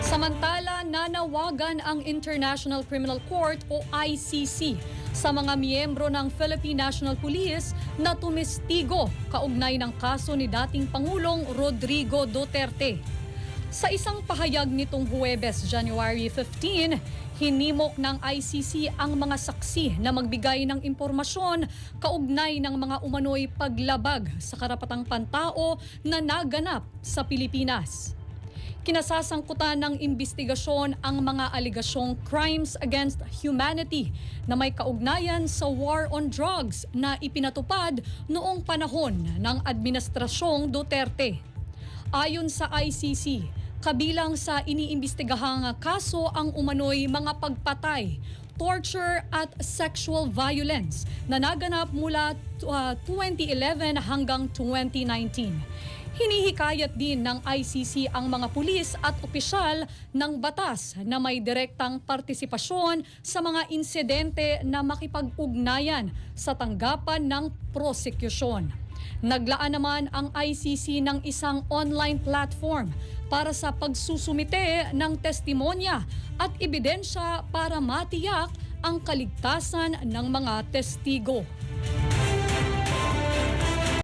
Samantala, nanawagan ang International Criminal Court o ICC sa mga miyembro ng Philippine National Police na tumestigo kaugnay ng kaso ni dating Pangulong Rodrigo Duterte. Sa isang pahayag nitong Huwebes, January 15, hinimok ng ICC ang mga saksi na magbigay ng impormasyon kaugnay ng mga umano'y paglabag sa karapatang pantao na naganap sa Pilipinas. Kinasasangkutan ng imbestigasyon ang mga aligasyong crimes against humanity na may kaugnayan sa war on drugs na ipinatupad noong panahon ng Administrasyong Duterte. Ayon sa ICC, kabilang sa iniimbestigahang kaso ang umano'y mga pagpatay, torture at sexual violence na naganap mula 2011 hanggang 2019. Hinihikayat din ng ICC ang mga pulis at opisyal ng batas na may direktang partisipasyon sa mga insidente na makipag-ugnayan sa tanggapan ng prosekusyon. Naglaan naman ang ICC ng isang online platform para sa pagsusumite ng testimonya at ebidensya para matiyak ang kaligtasan ng mga testigo.